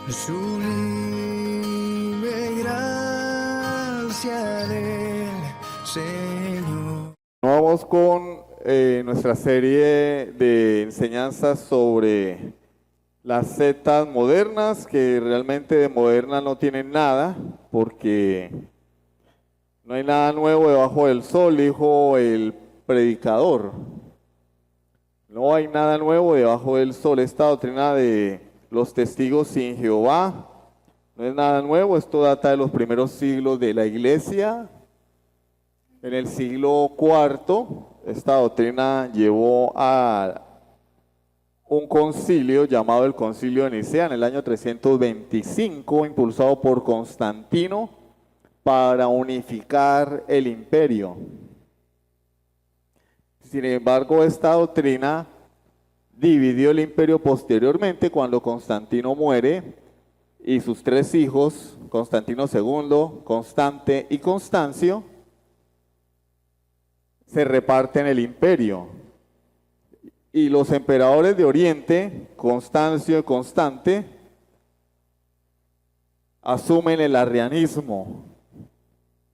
Sublime gracia del Señor. Vamos con nuestra serie de enseñanzas sobre las sectas modernas, que realmente de modernas no tienen nada, porque no hay nada nuevo debajo del sol, dijo el predicador. No hay nada nuevo debajo del sol. Esta doctrina de los testigos sin Jehová no es nada nuevo, esto data de los primeros siglos de la iglesia. En el siglo IV, esta doctrina llevó a un concilio llamado el Concilio de Nicea en el año 325, impulsado por Constantino para unificar el imperio. Sin embargo, esta doctrina dividió el imperio posteriormente cuando Constantino muere y sus tres hijos, Constantino II, Constante y Constancio, se reparten el imperio. Y los emperadores de Oriente, Constancio y Constante, asumen el arrianismo.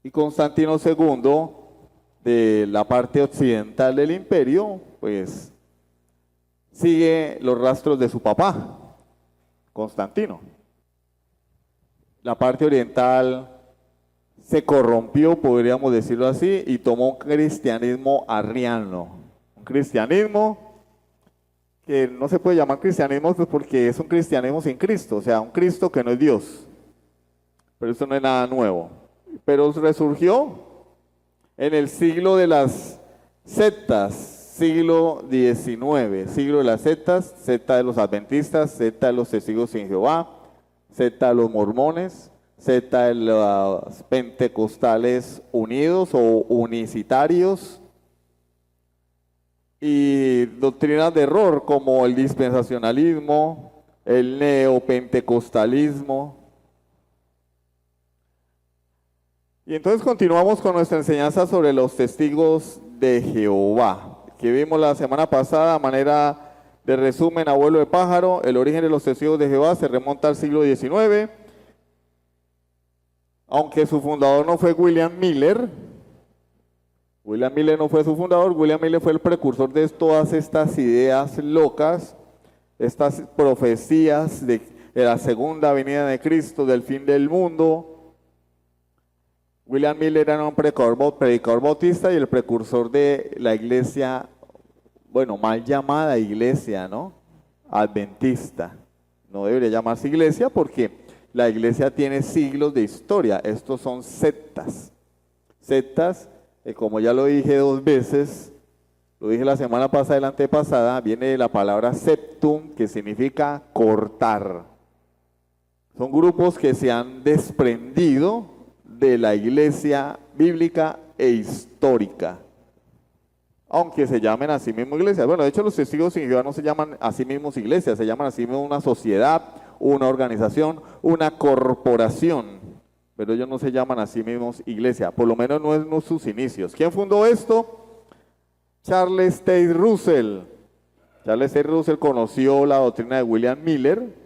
Y Constantino II, de la parte occidental del imperio, pues sigue los rastros de su papá, Constantino. La parte oriental se corrompió, podríamos decirlo así, y tomó un cristianismo arriano. Un cristianismo que no se puede llamar cristianismo pues porque es un cristianismo sin Cristo, o sea, un Cristo que no es Dios. Pero eso no es nada nuevo. Pero resurgió en el siglo de las sectas, siglo XIX, siglo de las sectas, secta de los adventistas, secta de los testigos sin Jehová, secta de los mormones, secta de los pentecostales unidos o unicitarios, y doctrinas de error como el dispensacionalismo, el neopentecostalismo. Y entonces continuamos con nuestra enseñanza sobre los testigos de Jehová, que vimos la semana pasada a manera de resumen a vuelo de pájaro. El origen de los testigos de Jehová se remonta al siglo XIX, aunque su fundador no fue William Miller. William Miller no fue su fundador, William Miller fue el precursor de todas estas ideas locas, estas profecías de la segunda venida de Cristo, del fin del mundo. William Miller era un predicador bautista y el precursor de la iglesia, bueno, mal llamada iglesia, ¿no? Adventista. No debería llamarse iglesia porque la iglesia tiene siglos de historia. Estos son sectas. Sectas, como ya lo dije dos veces, lo dije la semana pasada y la antepasada, viene de la palabra septum, que significa cortar. Son grupos que se han desprendido de la iglesia bíblica e histórica, aunque se llamen a sí mismos iglesias. Bueno, de hecho los testigos sin Jehová no se llaman a sí mismos iglesias, se llaman a sí mismos una sociedad, una organización, una corporación, pero ellos no se llaman a sí mismos iglesia, por lo menos no en sus inicios. ¿Quién fundó esto? Charles Taze Russell. Charles Taze Russell conoció la doctrina de William Miller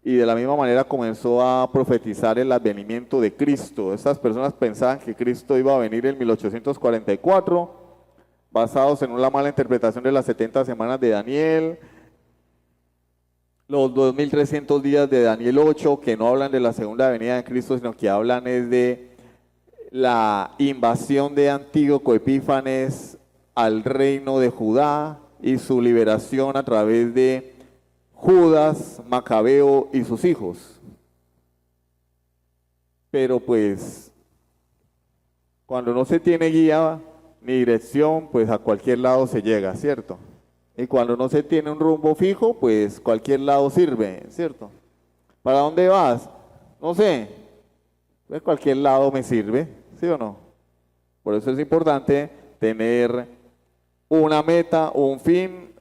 y de la misma manera comenzó a profetizar el advenimiento de Cristo. Estas personas pensaban que Cristo iba a venir en 1844, basados en una mala interpretación de las 70 semanas de Daniel, los 2300 días de Daniel 8, que no hablan de la segunda venida de Cristo, sino que hablan es de la invasión de Antíoco Epífanes al reino de Judá y su liberación a través de Judas, Macabeo y sus hijos. Pero pues, cuando no se tiene guía ni dirección, pues a cualquier lado se llega, ¿cierto? Y cuando no se tiene un rumbo fijo, pues cualquier lado sirve, ¿cierto? ¿Para dónde vas? No sé, pues cualquier lado me sirve, ¿sí o no? Por eso es importante tener una meta, un fin,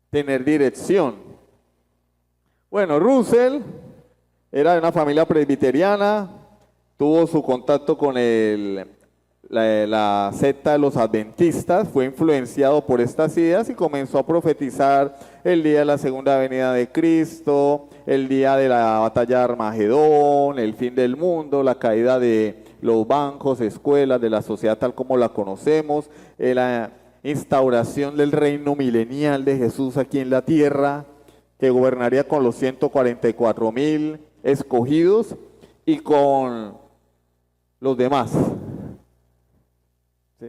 tener dirección. Bueno, Russell era de una familia presbiteriana, tuvo su contacto con la secta de los adventistas fue influenciado por estas ideas y comenzó a profetizar el día de la segunda venida de Cristo, el día de la batalla de Armagedón, el fin del mundo, la caída de los bancos, escuelas, de la sociedad tal como la conocemos, la instauración del reino milenial de Jesús aquí en la tierra, que gobernaría con los 144,000 escogidos y con los demás. ¿Sí?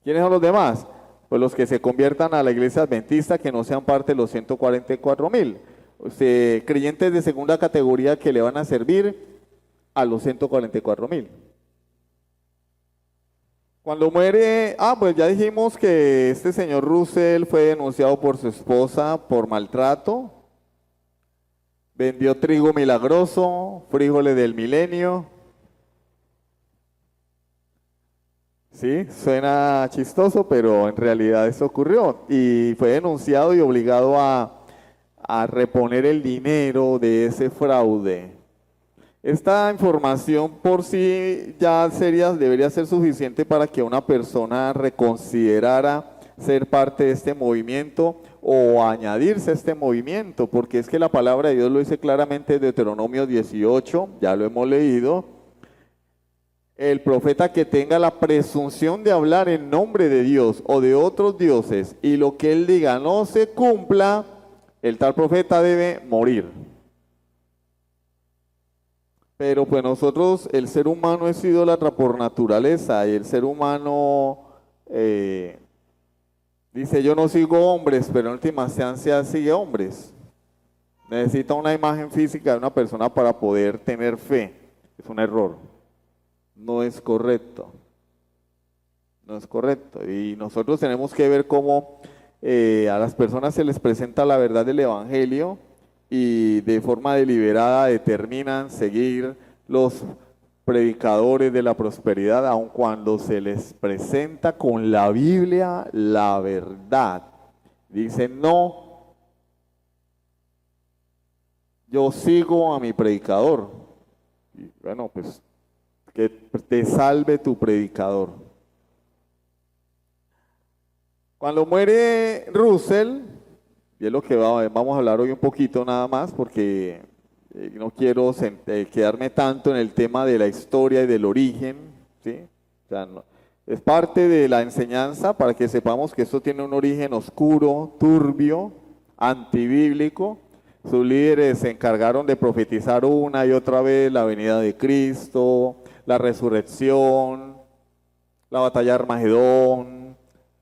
¿Quiénes son los demás? Pues los que se conviertan a la iglesia adventista, que no sean parte de los 144,000. Creyentes de segunda categoría que le van a servir a los 144,000. Cuando muere, pues ya dijimos que este señor Russell fue denunciado por su esposa por maltrato. Vendió trigo milagroso, frijoles del milenio. Sí, suena chistoso, pero en realidad eso ocurrió. Y fue denunciado y obligado a reponer el dinero de ese fraude. Esta información por sí ya debería ser suficiente para que una persona reconsiderara ser parte de este movimiento o añadirse a este movimiento, porque es que la palabra de Dios lo dice claramente en Deuteronomio 18, ya lo hemos leído. El profeta que tenga la presunción de hablar en nombre de Dios o de otros dioses y lo que él diga no se cumpla, el tal profeta debe morir. Pero pues nosotros, el ser humano es idólatra por naturaleza y el ser humano dice yo no sigo hombres, pero en última instancia sigue hombres. Necesita una imagen física de una persona para poder tener fe. Es un error. No es correcto. No es correcto. Y nosotros tenemos que ver cómo a las personas se les presenta la verdad del Evangelio y de forma deliberada determinan seguir los predicadores de la prosperidad, aun cuando se les presenta con la Biblia la verdad. Dicen, no, yo sigo a mi predicador. Y bueno, pues que te salve tu predicador. Cuando muere Russell, y es lo que vamos a hablar hoy un poquito nada más, porque no quiero quedarme tanto en el tema de la historia y del origen, ¿sí? O sea, es parte de la enseñanza para que sepamos que esto tiene un origen oscuro, turbio, antibíblico. Sus líderes se encargaron de profetizar una y otra vez la venida de Cristo, la resurrección, la batalla de Armagedón,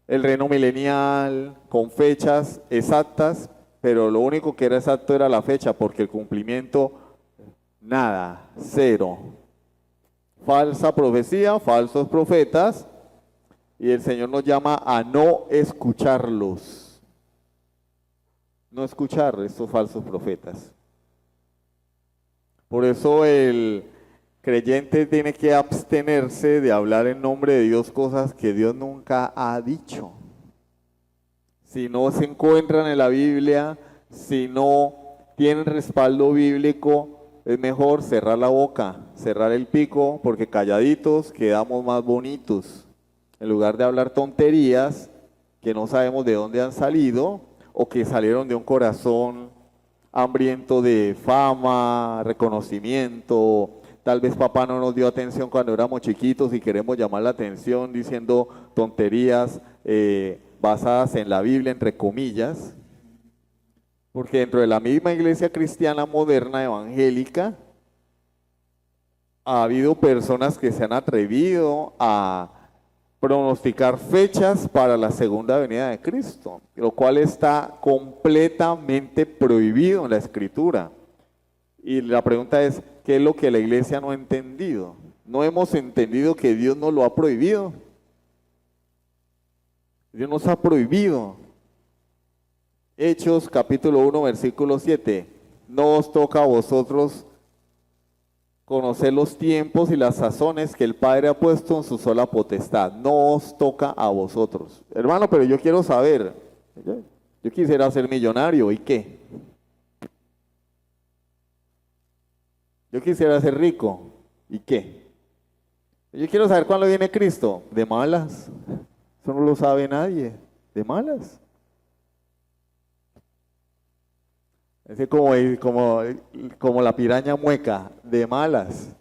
el reino milenial, con fechas exactas, pero lo único que era exacto era la fecha, porque el cumplimiento, nada, cero. Falsa profecía, falsos profetas, y el Señor nos llama a no escucharlos. No escuchar estos falsos profetas. Por eso el creyente tiene que abstenerse de hablar en nombre de Dios cosas que Dios nunca ha dicho. Si no se encuentran en la Biblia, si no tienen respaldo bíblico, es mejor cerrar la boca, cerrar el pico, porque calladitos quedamos más bonitos. En lugar de hablar tonterías que no sabemos de dónde han salido o que salieron de un corazón hambriento de fama, reconocimiento. Tal vez papá no nos dio atención cuando éramos chiquitos y queremos llamar la atención diciendo tonterías basadas en la Biblia, entre comillas. Porque dentro de la misma iglesia cristiana moderna, evangélica, ha habido personas que se han atrevido a pronosticar fechas para la segunda venida de Cristo, lo cual está completamente prohibido en la Escritura. Y la pregunta es, ¿qué es lo que la iglesia no ha entendido? No hemos entendido que Dios nos lo ha prohibido. Dios nos ha prohibido. Hechos capítulo 1, versículo 7. No os toca a vosotros conocer los tiempos y las sazones que el Padre ha puesto en su sola potestad. No os toca a vosotros. Hermano, pero yo quiero saber. Yo quisiera ser millonario, ¿y qué? Yo quisiera ser rico, ¿y qué? Yo quiero saber cuándo viene Cristo. De malas. Eso no lo sabe nadie. De malas. Es como la piraña mueca. De malas.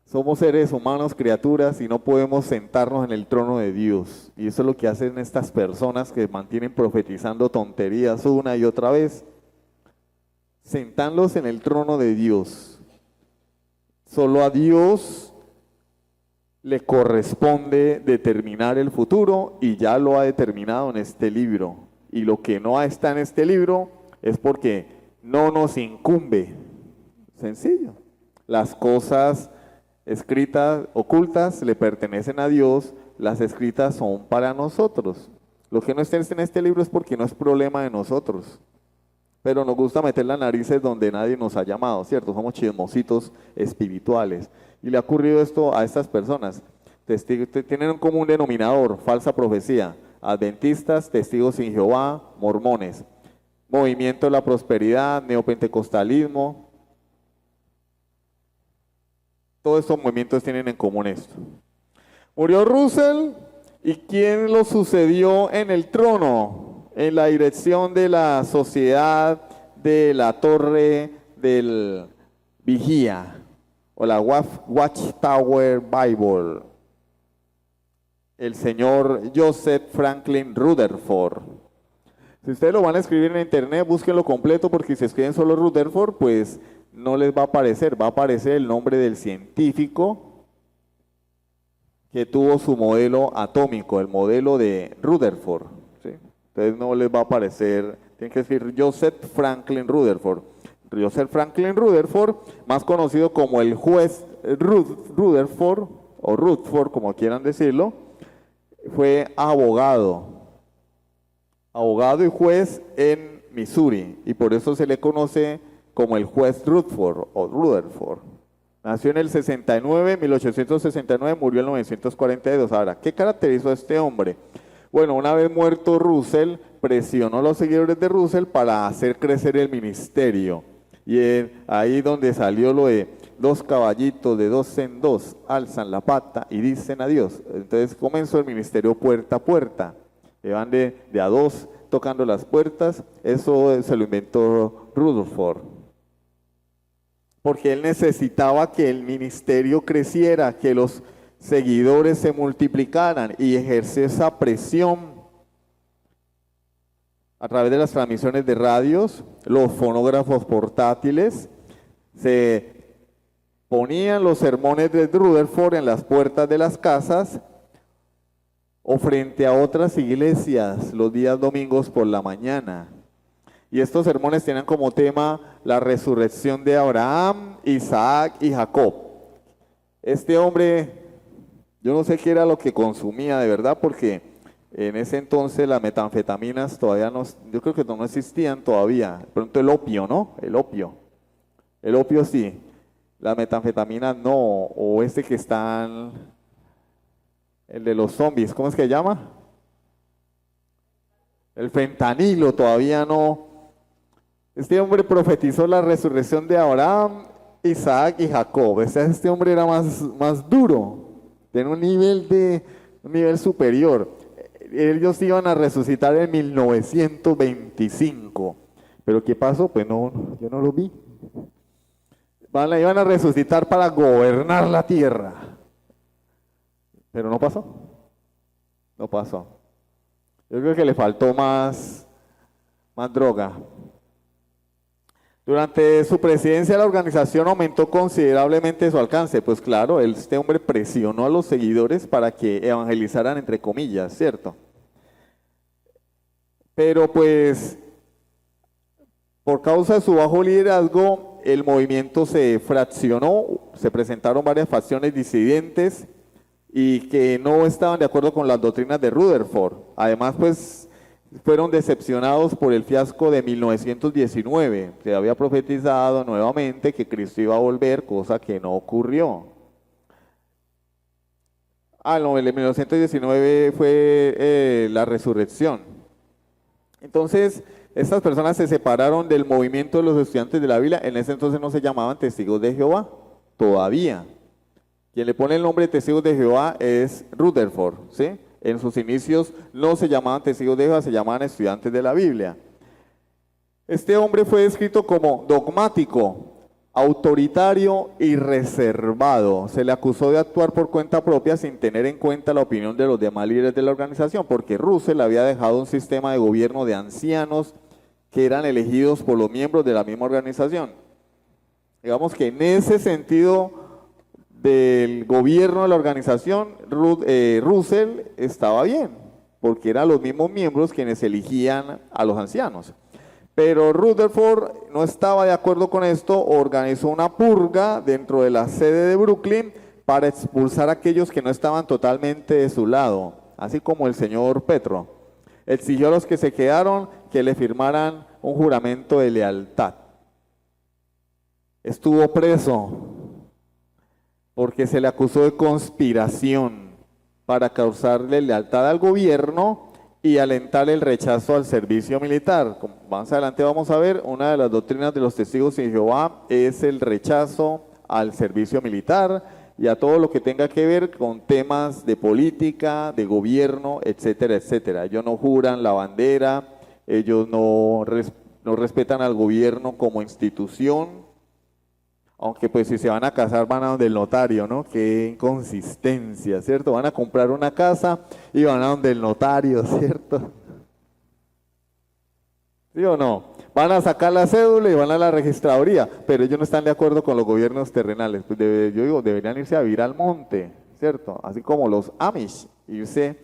Somos seres humanos, criaturas, y no podemos sentarnos en el trono de Dios. Y eso es lo que hacen estas personas que mantienen profetizando tonterías una y otra vez. Sentándose en el trono de Dios. Solo a Dios le corresponde determinar el futuro y ya lo ha determinado en este libro. Y lo que no está en este libro es porque no nos incumbe. Sencillo. Las cosas escritas, ocultas, le pertenecen a Dios, las escritas son para nosotros. Lo que no está en este libro es porque no es problema de nosotros. Pero nos gusta meter las narices donde nadie nos ha llamado, ¿cierto? Somos chismositos espirituales. Y le ha ocurrido esto a estas personas. Tienen un común denominador, falsa profecía. Adventistas, testigos sin Jehová, mormones. Movimiento de la prosperidad, neopentecostalismo. Todos estos movimientos tienen en común esto. Murió Russell, ¿y quién lo sucedió en el trono? En la dirección de la sociedad de la Torre del Vigía, o la Watchtower Bible, el señor Joseph Franklin Rutherford. Si ustedes lo van a escribir en internet, búsquenlo completo, porque si escriben solo Rutherford, pues no les va a aparecer el nombre del científico que tuvo su modelo atómico, el modelo de Rutherford, ¿sí? Entonces no les va a aparecer, tienen que decir Joseph Franklin Rutherford. Joseph Franklin Rutherford, más conocido como el juez Rutherford, o Rutherford, como quieran decirlo, fue abogado y juez en Missouri, y por eso se le conoce como el juez Rutherford o Rutherford. Nació en el 69, 1869, murió en 1942. Ahora, ¿qué caracterizó a este hombre? Bueno, una vez muerto Russell, presionó a los seguidores de Russell para hacer crecer el ministerio. Y ahí donde salió lo de dos caballitos de dos en dos, alzan la pata y dicen adiós. Entonces comenzó el ministerio puerta a puerta. Van de a dos tocando las puertas. Eso se lo inventó Rutherford. Porque él necesitaba que el ministerio creciera, que los seguidores se multiplicaran, y ejerció esa presión a través de las transmisiones de radios, los fonógrafos portátiles. Se ponían los sermones de Rutherford en las puertas de las casas o frente a otras iglesias los días domingos por la mañana. Y estos sermones tenían como tema la resurrección de Abraham, Isaac y Jacob. Este hombre, yo no sé qué era lo que consumía de verdad, porque en ese entonces las metanfetaminas todavía no, yo creo que no existían todavía. De pronto el opio, ¿no? El opio sí, las metanfetaminas no, o este que están, el de los zombies, ¿cómo es que se llama? El fentanilo todavía no. Este hombre profetizó la resurrección de Abraham, Isaac y Jacob. Este hombre era más duro, tenía un nivel superior. Ellos iban a resucitar en 1925. ¿Pero qué pasó? Pues no, yo no lo vi. Iban a resucitar para gobernar la tierra. Pero no pasó. No pasó. Yo creo que le faltó más droga. Durante su presidencia la organización aumentó considerablemente su alcance. Pues claro, este hombre presionó a los seguidores para que evangelizaran, entre comillas, ¿cierto? Pero pues, por causa de su bajo liderazgo, el movimiento se fraccionó, se presentaron varias facciones disidentes y que no estaban de acuerdo con las doctrinas de Rutherford. Además, pues, fueron decepcionados por el fiasco de 1919. Se había profetizado nuevamente que Cristo iba a volver, cosa que no ocurrió. No, en 1919 fue la resurrección. Entonces, estas personas se separaron del movimiento de los estudiantes de la Biblia. En ese entonces no se llamaban testigos de Jehová, todavía. Quien le pone el nombre de Testigos de Jehová es Rutherford, ¿sí? En sus inicios no se llamaban Testigos de Jehová, se llamaban estudiantes de la Biblia. Este hombre fue descrito como dogmático, autoritario y reservado. Se le acusó de actuar por cuenta propia sin tener en cuenta la opinión de los demás líderes de la organización, porque Russell había dejado un sistema de gobierno de ancianos que eran elegidos por los miembros de la misma organización. Digamos que en ese sentido del gobierno de la organización, Russell estaba bien, porque eran los mismos miembros quienes elegían a los ancianos. Pero Rutherford no estaba de acuerdo con esto, organizó una purga dentro de la sede de Brooklyn para expulsar a aquellos que no estaban totalmente de su lado, así como el señor Petro. Exigió a los que se quedaron que le firmaran un juramento de lealtad. Estuvo preso porque se le acusó de conspiración para causarle lealtad al gobierno y alentar el rechazo al servicio militar. Como más adelante vamos a ver, una de las doctrinas de los testigos de Jehová es el rechazo al servicio militar y a todo lo que tenga que ver con temas de política, de gobierno, etcétera, etcétera. Ellos no juran la bandera, ellos no respetan al gobierno como institución, aunque pues si se van a casar van a donde el notario, ¿no? Qué inconsistencia, ¿cierto? Van a comprar una casa y van a donde el notario, ¿cierto? ¿Sí o no? Van a sacar la cédula y van a la registraduría, pero ellos no están de acuerdo con los gobiernos terrenales. Pues yo digo, deberían irse a vivir al monte, ¿cierto? Así como los Amish, irse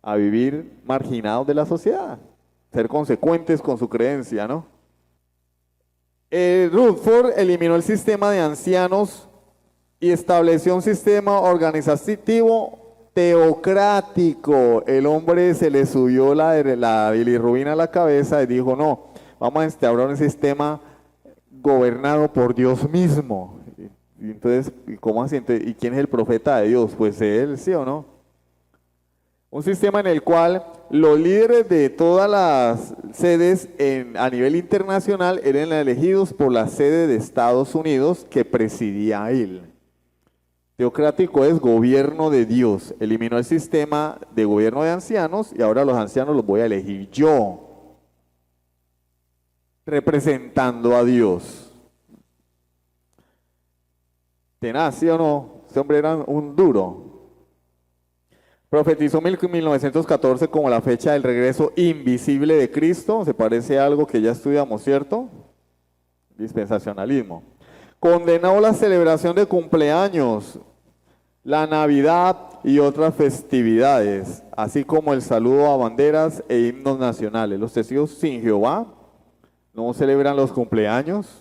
a vivir marginados de la sociedad, ser consecuentes con su creencia, ¿no? Rutherford eliminó el sistema de ancianos y estableció un sistema organizativo teocrático. El hombre se le subió la bilirrubina a la cabeza y dijo, no, vamos a instaurar un sistema gobernado por Dios mismo. Y entonces, ¿cómo así? ¿Y quién es el profeta de Dios? Pues él, ¿sí o no? Un sistema en el cual los líderes de todas las sedes a nivel internacional eran elegidos por la sede de Estados Unidos que presidía él. Teocrático es gobierno de Dios. Eliminó el sistema de gobierno de ancianos y ahora los ancianos los voy a elegir yo, representando a Dios. Tenaz, ¿sí o no? Ese hombre era un duro. Profetizó 1914 como la fecha del regreso invisible de Cristo. Se parece a algo que ya estudiamos, ¿cierto? Dispensacionalismo. Condenó la celebración de cumpleaños, la Navidad y otras festividades, así como el saludo a banderas e himnos nacionales. Los testigos sin Jehová no celebran los cumpleaños,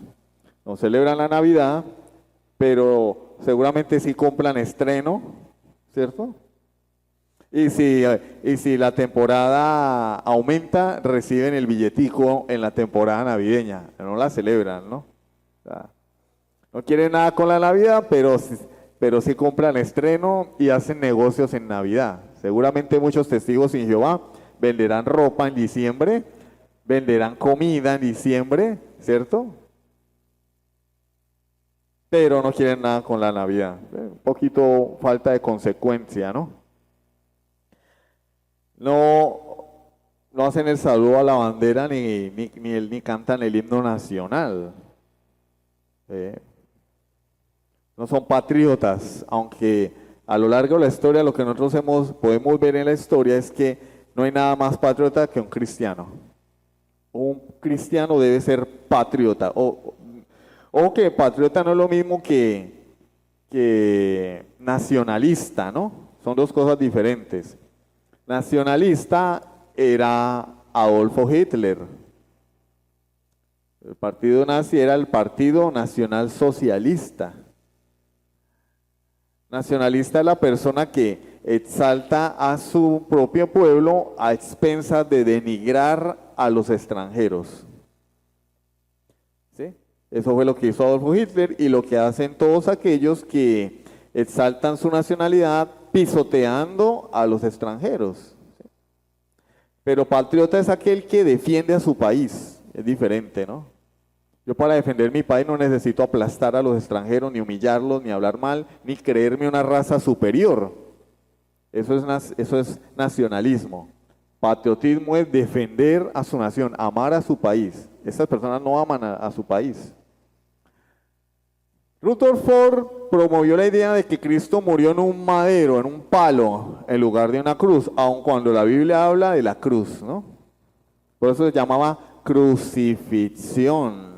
no celebran la Navidad, pero seguramente sí compran estreno, ¿cierto? Y si la temporada aumenta, reciben el billetico en la temporada navideña. No la celebran, ¿no? O sea, no quieren nada con la Navidad, pero sí compran estreno y hacen negocios en Navidad. Seguramente muchos testigos sin Jehová venderán ropa en diciembre, venderán comida en diciembre, ¿cierto? Pero no quieren nada con la Navidad. Un poquito falta de consecuencia, ¿no? No hacen el saludo a la bandera ni cantan el himno nacional. No son patriotas, aunque a lo largo de la historia lo que nosotros podemos ver en la historia es que no hay nada más patriota que un cristiano. Un cristiano debe ser patriota. O que patriota no es lo mismo que nacionalista, ¿no? Son dos cosas diferentes. Nacionalista era Adolfo Hitler. El partido nazi era el Partido Nacional Socialista. Nacionalista es la persona que exalta a su propio pueblo a expensas de denigrar a los extranjeros. ¿Sí? Eso fue lo que hizo Adolfo Hitler y lo que hacen todos aquellos que exaltan su nacionalidad pisoteando a los extranjeros. Pero patriota es aquel que defiende a su país, es diferente, ¿no? Yo para defender mi país no necesito aplastar a los extranjeros, ni humillarlos, ni hablar mal, ni creerme una raza superior. Eso es nacionalismo. Patriotismo es defender a su nación, amar a su país. Estas personas no aman a su país. Rutherford promovió la idea de que Cristo murió en un madero, en un palo, en lugar de una cruz, aun cuando la Biblia habla de la cruz, ¿no? Por eso se llamaba crucifixión.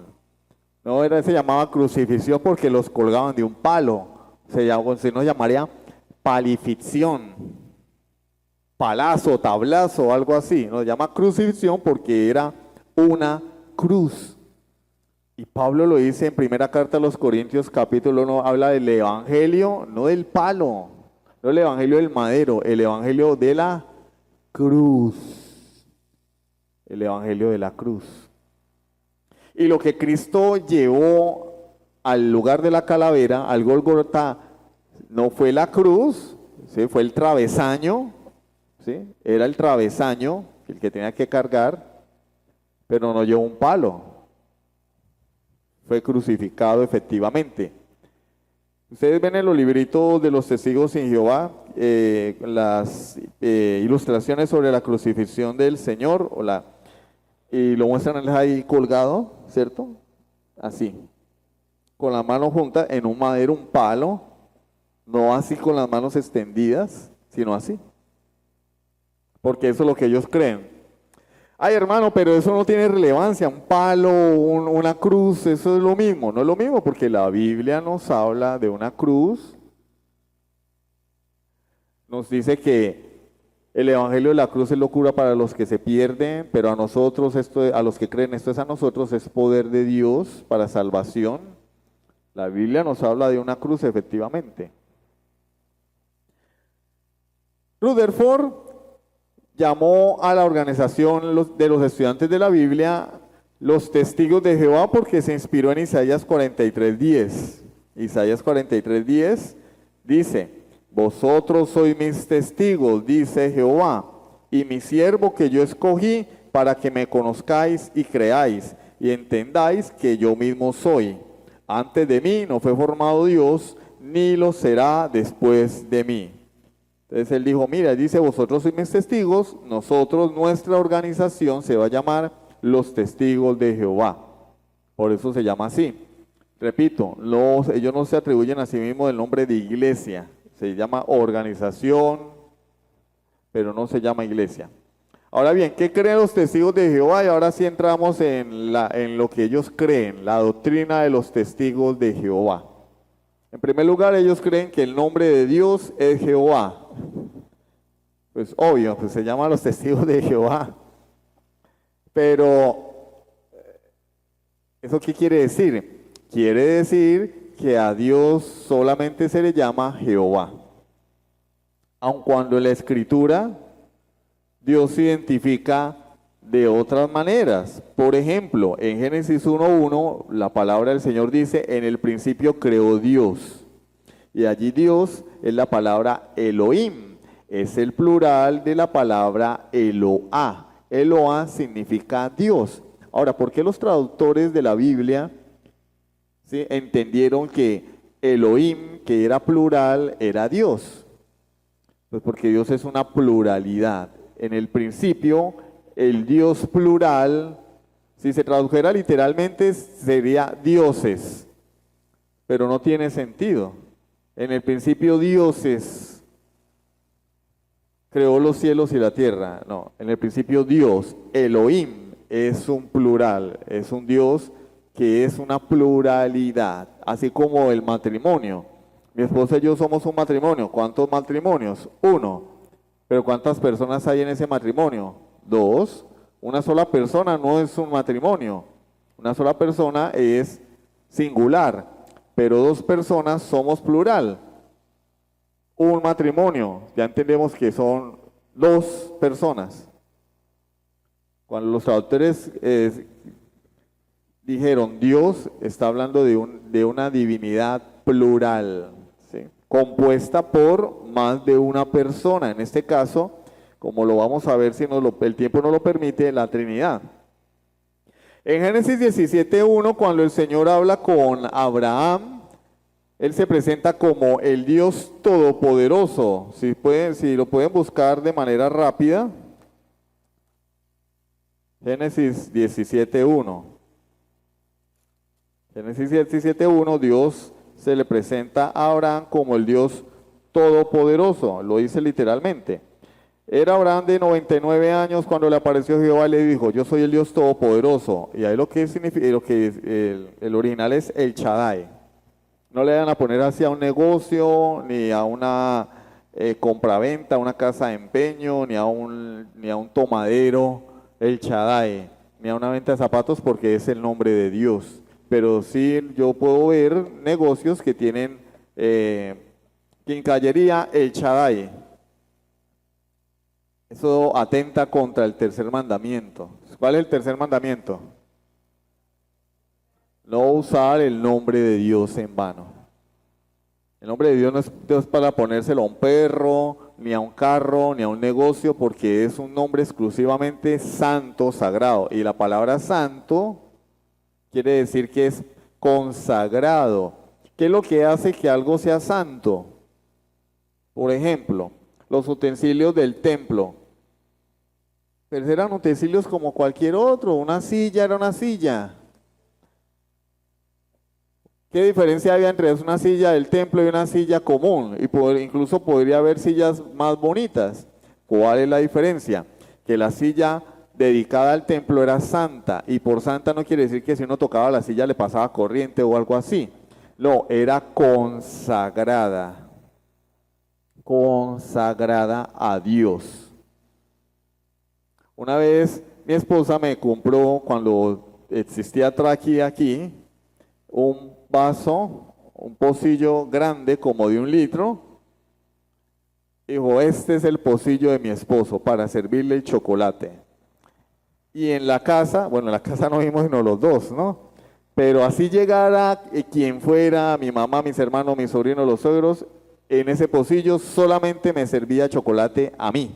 No se llamaba crucifixión porque los colgaban de un palo. Se nos llamaría palifixión. Palazo, tablazo, algo así. Nos llama crucifixión porque era una cruz. Y Pablo lo dice en primera carta a los Corintios, capítulo 1, habla del evangelio, no del palo, no el evangelio del madero, el evangelio de la cruz. El evangelio de la cruz. Y lo que Cristo llevó al lugar de la calavera, al Gólgota, no fue la cruz, ¿sí? Fue el travesaño, ¿sí? Era el travesaño el que tenía que cargar, pero no llevó un palo. Fue crucificado efectivamente. Ustedes ven en los libritos de los testigos en Jehová las ilustraciones sobre la crucifixión del Señor y lo muestran ahí colgado, ¿cierto? Así, con las manos juntas en un madero, un palo, no así con las manos extendidas, sino así. Porque eso es lo que ellos creen. Ay, hermano, pero eso no tiene relevancia, un palo, una cruz, eso es lo mismo. No es lo mismo porque la Biblia nos habla de una cruz, nos dice que el evangelio de la cruz es locura para los que se pierden, pero a nosotros, a los que creen, esto es a nosotros, es poder de Dios para salvación. La Biblia nos habla de una cruz efectivamente. Rutherford llamó a la organización de los estudiantes de la Biblia los testigos de Jehová porque se inspiró en Isaías 43:10. Isaías 43:10 dice: vosotros sois mis testigos, dice Jehová, y mi siervo que yo escogí para que me conozcáis y creáis y entendáis que yo mismo soy. Antes de mí no fue formado Dios, ni lo será después de mí. Entonces él dijo, mira, dice, vosotros sois mis testigos, nuestra organización se va a llamar los testigos de Jehová. Por eso se llama así. Repito, ellos no se atribuyen a sí mismos el nombre de iglesia. Se llama organización, pero no se llama iglesia. Ahora bien, ¿qué creen los testigos de Jehová? Y ahora sí entramos en lo que ellos creen, la doctrina de los testigos de Jehová. En primer lugar, ellos creen que el nombre de Dios es Jehová. Pues obvio, pues se llaman los testigos de Jehová. Pero, ¿eso qué quiere decir? Quiere decir que a Dios solamente se le llama Jehová. Aun cuando en la Escritura Dios se identifica de otras maneras. Por ejemplo, en Génesis 1:1, la palabra del Señor dice, en el principio creó Dios. Y allí Dios es la palabra Elohim. Es el plural de la palabra Eloá. Eloá significa Dios. Ahora, ¿por qué los traductores de la Biblia entendieron que Elohim, que era plural, era Dios? Pues porque Dios es una pluralidad. En el principio, el Dios plural, si se tradujera literalmente, sería dioses, pero no tiene sentido. En el principio, dioses creó los cielos y la tierra. No, en el principio, Dios, Elohim, es un plural, es un Dios que es una pluralidad, así como el matrimonio. Mi esposa y yo somos un matrimonio. ¿Cuántos matrimonios? Uno. ¿Pero cuántas personas hay en ese matrimonio? Dos. Una sola persona no es un matrimonio. Una sola persona es singular, pero dos personas somos plural. Un matrimonio, ya entendemos que son dos personas. Cuando los traductores dijeron Dios, está hablando de una divinidad plural, ¿sí? Compuesta por más de una persona. En este caso, como lo vamos a ver si el tiempo nos lo permite, la Trinidad. En Génesis 17:1, cuando el Señor habla con Abraham, Él se presenta como el Dios Todopoderoso. Si lo pueden buscar de manera rápida. Génesis 17:1. Génesis 17:1, Dios se le presenta a Abraham como el Dios Todopoderoso, lo dice literalmente. Era Abraham de 99 años cuando le apareció Jehová y le dijo, yo soy el Dios Todopoderoso. Y ahí lo que significa, el original es el Shaddai. No le van a poner así a un negocio, ni a una compraventa, a una casa de empeño, ni a un tomadero, el Shaddai, ni a una venta de zapatos porque es el nombre de Dios. Pero sí yo puedo ver negocios que tienen quincallería el Shaddai. Eso atenta contra el tercer mandamiento. ¿Cuál es el tercer mandamiento? No usar el nombre de Dios en vano. El nombre de Dios no es para ponérselo a un perro, ni a un carro, ni a un negocio, porque es un nombre exclusivamente santo, sagrado. Y la palabra santo quiere decir que es consagrado. ¿Qué es lo que hace que algo sea santo? Por ejemplo, los utensilios del templo. Pero eran utensilios como cualquier otro. Una silla era una silla. ¿Qué diferencia había entre una silla del templo y una silla común? Incluso podría haber sillas más bonitas. ¿Cuál es la diferencia? Que la silla dedicada al templo era santa, y por santa no quiere decir que si uno tocaba la silla le pasaba corriente o algo así. No, era consagrada. Consagrada a Dios. Una vez mi esposa me compró, cuando existía Traqui aquí, un vaso, un pocillo grande como de 1 litro. Dijo, este es el pocillo de mi esposo para servirle el chocolate. Y en la casa, bueno, en la casa no vimos sino los dos, ¿no? Pero así llegara quien fuera, mi mamá, mis hermanos, mis sobrinos, los suegros, en ese pocillo solamente me servía chocolate a mí.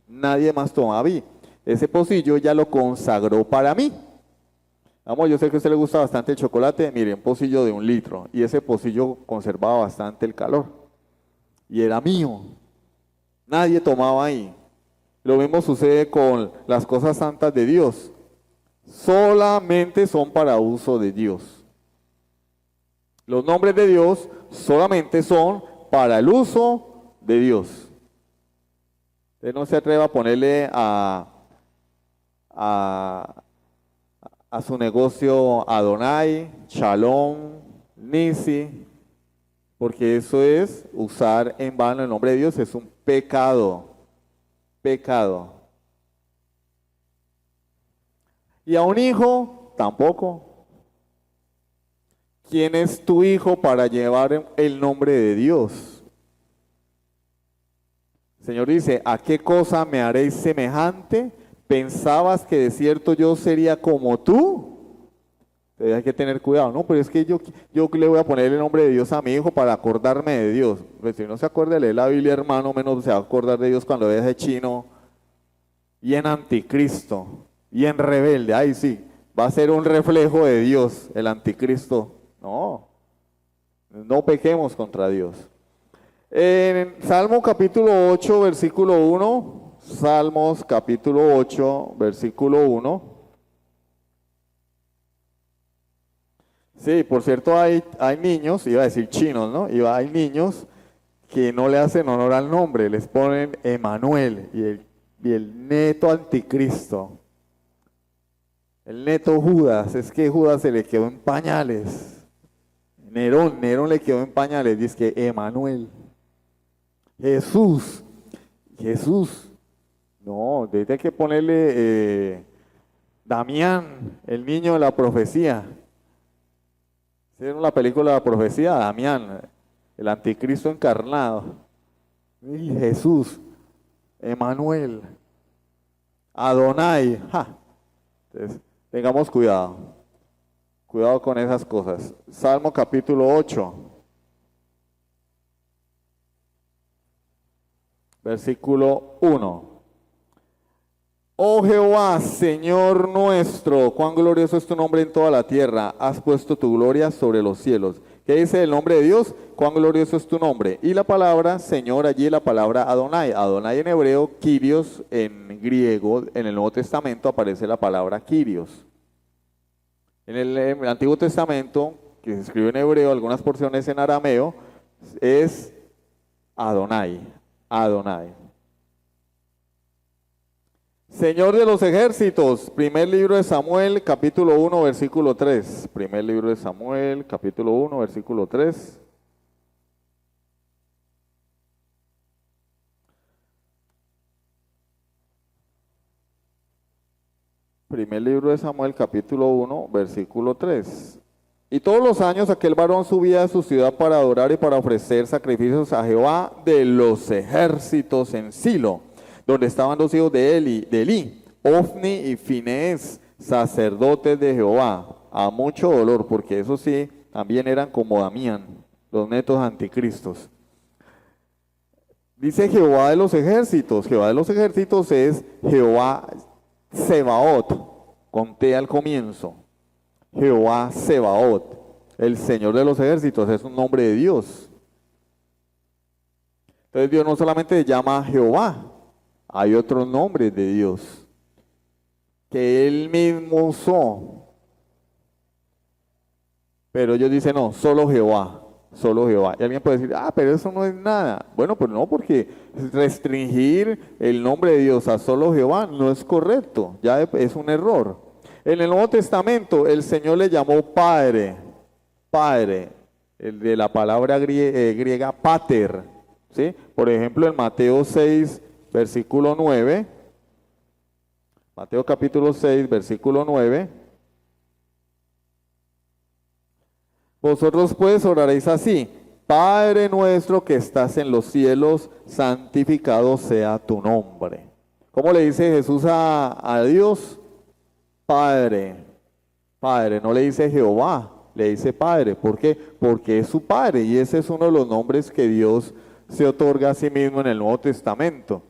Nadie más tomaba. Ese pocillo ya lo consagró para mí. Vamos, yo sé que a usted le gusta bastante el chocolate, mire, un pocillo de 1 litro, y ese pocillo conservaba bastante el calor, y era mío, nadie tomaba ahí. Lo mismo sucede con las cosas santas de Dios, solamente son para uso de Dios. Los nombres de Dios solamente son para el uso de Dios. Usted no se atreva a ponerle a su negocio Adonai, Shalom, Nisi, porque eso es usar en vano el nombre de Dios, es un pecado, pecado. Y a un hijo, tampoco. ¿Quién es tu hijo para llevar el nombre de Dios? El Señor dice, ¿a qué cosa me haréis semejante? ¿Pensabas que de cierto yo sería como tú? Hay que tener cuidado, ¿no? Pero es que yo le voy a poner el nombre de Dios a mi hijo para acordarme de Dios. Pues si no se acuerda de leer la Biblia, hermano, menos se va a acordar de Dios cuando vea ese chino y en anticristo y en rebelde. Ay, sí, va a ser un reflejo de Dios el anticristo. No pequemos contra Dios. En Salmo capítulo 8, versículo 1. Salmos capítulo 8, versículo 1. Sí, por cierto, hay niños, iba a decir chinos, ¿no? Hay niños que no le hacen honor al nombre, les ponen Emanuel y el neto anticristo. El neto Judas, es que Judas se le quedó en pañales. Nerón le quedó en pañales, dice que Emanuel. Jesús. No, hay que ponerle Damián, el niño de la profecía. ¿Vieron la película de la profecía? Damián, el anticristo encarnado. Y Jesús, Emanuel, Adonai. Entonces, tengamos cuidado. Cuidado con esas cosas. Salmo capítulo 8. Versículo 1. Oh Jehová, Señor nuestro, cuán glorioso es tu nombre en toda la tierra. Has puesto tu gloria sobre los cielos. ¿Qué dice el nombre de Dios? Cuán glorioso es tu nombre. Y la palabra Señor, allí la palabra Adonai. Adonai en hebreo, Kyrios en griego. En el Nuevo Testamento aparece la palabra Kyrios. En el Antiguo Testamento, que se escribe en hebreo, algunas porciones en arameo, es Adonai. Adonai. Señor de los ejércitos, primer libro de Samuel, capítulo 1, versículo 3. Primer libro de Samuel, capítulo 1, versículo 3. Primer libro de Samuel, capítulo 1, versículo 3. Y todos los años aquel varón subía a su ciudad para adorar y para ofrecer sacrificios a Jehová de los ejércitos en Silo, donde estaban los hijos de Elí, Ofni y Finehés, sacerdotes de Jehová, a mucho dolor, porque eso sí, también eran como Damián, los netos anticristos. Dice Jehová de los ejércitos es Jehová Sebaot, conté al comienzo, Jehová Sebaot, el Señor de los ejércitos, es un nombre de Dios. Entonces Dios no solamente se llama Jehová, hay otros nombres de Dios que Él mismo usó. Pero ellos dicen, no, solo Jehová, solo Jehová. Y alguien puede decir, pero eso no es nada. Bueno, pues no, porque restringir el nombre de Dios a solo Jehová no es correcto, ya es un error. En el Nuevo Testamento el Señor le llamó Padre, Padre, el de la palabra griega pater, ¿sí? Por ejemplo, en Mateo 6, versículo 9, Mateo capítulo 6, versículo 9. Vosotros pues oraréis así: Padre nuestro que estás en los cielos, santificado sea tu nombre. ¿Cómo le dice Jesús a Dios? Padre, Padre, no le dice Jehová, le dice Padre. ¿Por qué? Porque es su Padre y ese es uno de los nombres que Dios se otorga a sí mismo en el Nuevo Testamento.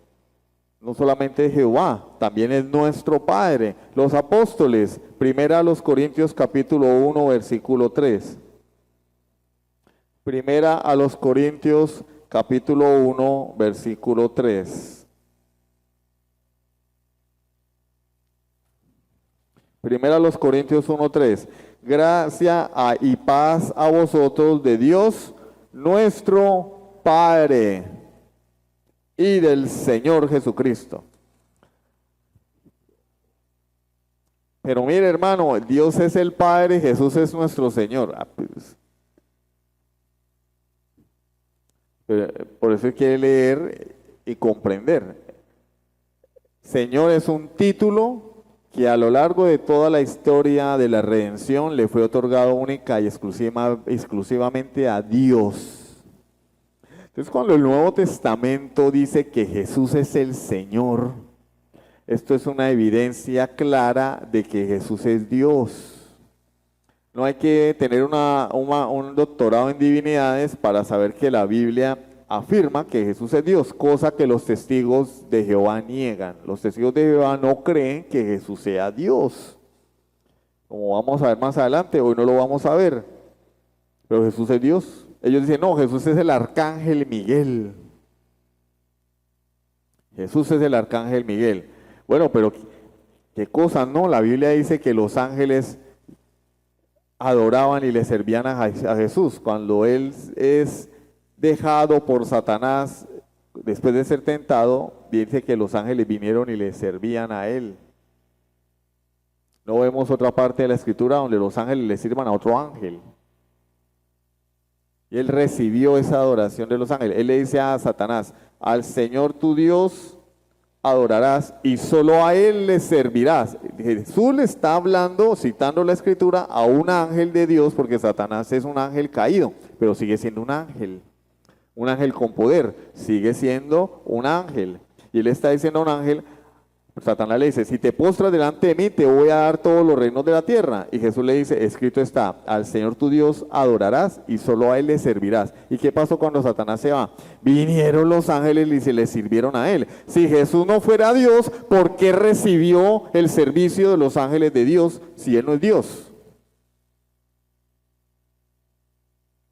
No solamente Jehová, también es nuestro Padre. Los apóstoles, primera a los Corintios capítulo 1, versículo 3. Primera a los Corintios capítulo 1, versículo 3. Primera a los Corintios 1, 3. Gracia y paz a vosotros de Dios nuestro Padre y del Señor Jesucristo. Pero mire, hermano, Dios es el Padre, Jesús es nuestro Señor. Por eso hay que leer y comprender. Señor es un título que a lo largo de toda la historia de la redención le fue otorgado única y exclusivamente a Dios. Entonces, cuando el Nuevo Testamento dice que Jesús es el Señor, esto es una evidencia clara de que Jesús es Dios. No hay que tener un doctorado en divinidades para saber que la Biblia afirma que Jesús es Dios, cosa que los testigos de Jehová niegan. Los testigos de Jehová no creen que Jesús sea Dios. Como vamos a ver más adelante, hoy no lo vamos a ver, pero Jesús es Dios. Ellos dicen, no, Jesús es el arcángel Miguel. Jesús es el arcángel Miguel. Bueno, pero ¿qué cosa? No, la Biblia dice que los ángeles adoraban y le servían a Jesús. Cuando Él es dejado por Satanás, después de ser tentado, dice que los ángeles vinieron y le servían a Él. No vemos otra parte de la Escritura donde los ángeles le sirvan a otro ángel. Y Él recibió esa adoración de los ángeles. Él le dice a Satanás, al Señor tu Dios adorarás y solo a Él le servirás. Jesús le está hablando, citando la Escritura, a un ángel de Dios, porque Satanás es un ángel caído, pero sigue siendo un ángel con poder, sigue siendo un ángel. Y Él está diciendo a un ángel, Satanás le dice, si te postras delante de mí, te voy a dar todos los reinos de la tierra. Y Jesús le dice, escrito está, al Señor tu Dios adorarás y solo a Él le servirás. ¿Y qué pasó cuando Satanás se va? Vinieron los ángeles y se le sirvieron a Él. Si Jesús no fuera Dios, ¿por qué recibió el servicio de los ángeles de Dios si Él no es Dios?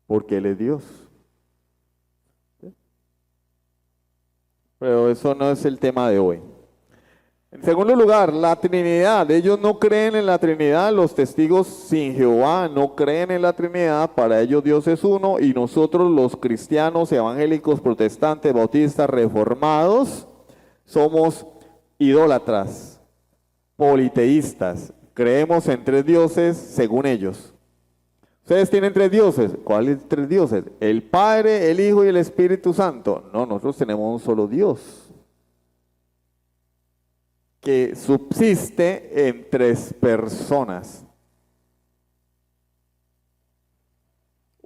Porque Él es Dios. Pero eso no es el tema de hoy. En segundo lugar, la Trinidad. Ellos no creen en la Trinidad, los testigos sin Jehová no creen en la Trinidad, para ellos Dios es uno y nosotros los cristianos, evangélicos, protestantes, bautistas, reformados, somos idólatras, politeístas, creemos en tres dioses según ellos. Ustedes tienen tres dioses. ¿Cuáles tres dioses? El Padre, el Hijo y el Espíritu Santo. No, nosotros tenemos un solo Dios que subsiste en tres personas.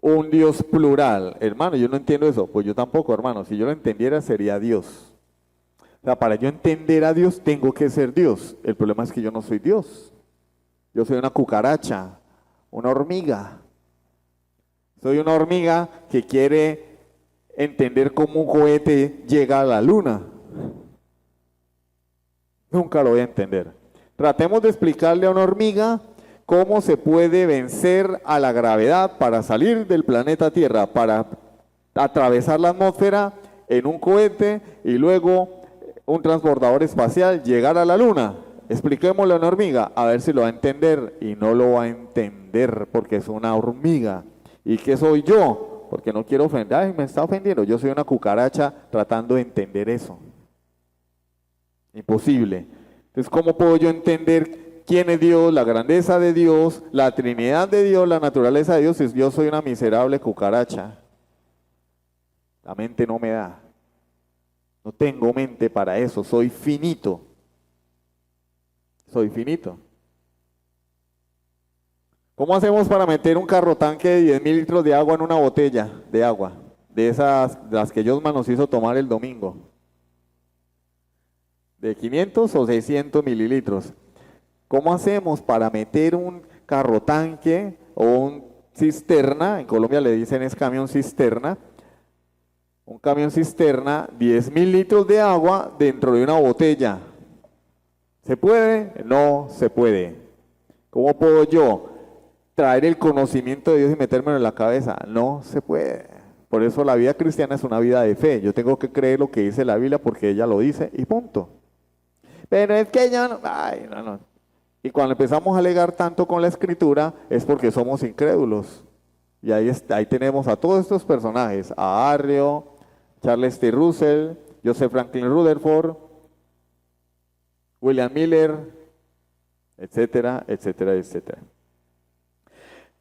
Un Dios plural. Hermano, yo no entiendo eso. Pues yo tampoco, hermano. Si yo lo entendiera, sería Dios. O sea, para yo entender a Dios, tengo que ser Dios. El problema es que yo no soy Dios. Yo soy una cucaracha, una hormiga. Soy una hormiga que quiere entender cómo un cohete llega a la luna. Nunca lo voy a entender. Tratemos de explicarle a una hormiga cómo se puede vencer a la gravedad para salir del planeta Tierra, para atravesar la atmósfera en un cohete y luego un transbordador espacial llegar a la luna. Expliquémosle a una hormiga a ver si lo va a entender, y no lo va a entender porque es una hormiga. ¿Y qué soy yo? Porque no quiero ofender. Ay, me está ofendiendo. Yo soy una cucaracha tratando de entender eso. Imposible. Entonces, ¿cómo puedo yo entender quién es Dios, la grandeza de Dios, la Trinidad de Dios, la naturaleza de Dios, si yo soy una miserable cucaracha? La mente no me da. No tengo mente para eso. Soy finito. Soy finito. ¿Cómo hacemos para meter un carro tanque de 10.000 litros de agua en una botella de agua? De esas, las que Josman nos hizo tomar el domingo. De 500 o 600 mililitros. ¿Cómo hacemos para meter un carro tanque o un cisterna? En Colombia le dicen es camión cisterna. Un camión cisterna, 10.000 litros de agua dentro de una botella. ¿Se puede? No se puede. ¿Cómo puedo yo traer el conocimiento de Dios y metérmelo en la cabeza? No se puede. Por eso la vida cristiana es una vida de fe. Yo tengo que creer lo que dice la Biblia porque ella lo dice y punto. Pero es que yo no... Ay, no, no. Y cuando empezamos a alegar tanto con la Escritura es porque somos incrédulos. Y ahí tenemos a todos estos personajes. A Arrio, Charles T. Russell, Joseph Franklin Rutherford, William Miller, etcétera, etcétera, etcétera.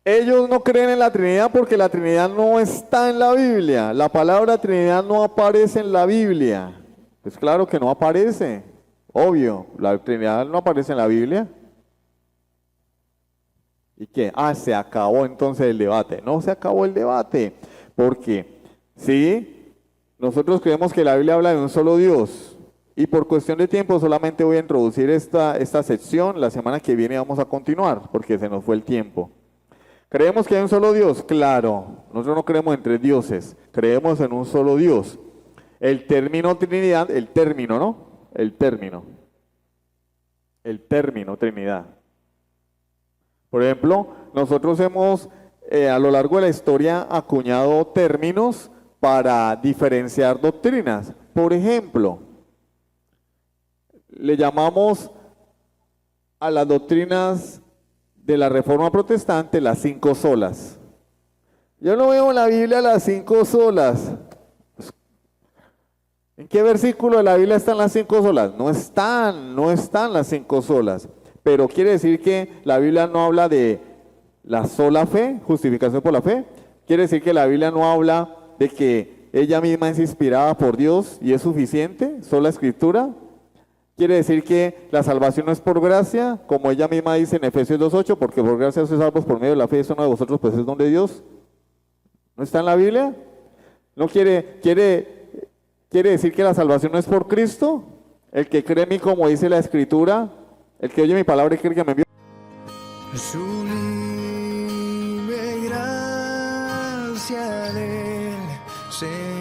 Ellos no creen en la Trinidad porque la Trinidad no está en la Biblia. La palabra Trinidad no aparece en la Biblia. Pues claro que no aparece, obvio. La Trinidad no aparece en la Biblia. ¿Y qué? Se acabó entonces el debate. No se acabó el debate. Porque, sí, nosotros creemos que la Biblia habla de un solo Dios. Y por cuestión de tiempo solamente voy a introducir esta sección. La semana que viene vamos a continuar porque se nos fue el tiempo. ¿Creemos que hay un solo Dios? Claro, nosotros no creemos en tres dioses, creemos en un solo Dios. El término Trinidad, el término, ¿no? El término Trinidad. Por ejemplo, nosotros hemos a lo largo de la historia acuñado términos para diferenciar doctrinas. Por ejemplo, le llamamos a las doctrinas de la Reforma Protestante las 5 solas. Yo no veo en la Biblia las 5 solas. ¿En qué versículo de la Biblia están las 5 solas? No están las 5 solas. Pero quiere decir que la Biblia no habla de la sola fe, justificación por la fe. Quiere decir que la Biblia no habla de que ella misma es inspirada por Dios y es suficiente, sola escritura. Quiere decir que la salvación no es por gracia, como ella misma dice en Efesios 2:8, porque por gracia sois salvos por medio de la fe, y eso no de vosotros, pues es don de Dios. ¿No está en la Biblia? ¿No quiere decir que la salvación no es por Cristo? El que cree en mí, como dice la Escritura, el que oye mi palabra y cree que me envió. Sublime gracia del Señor.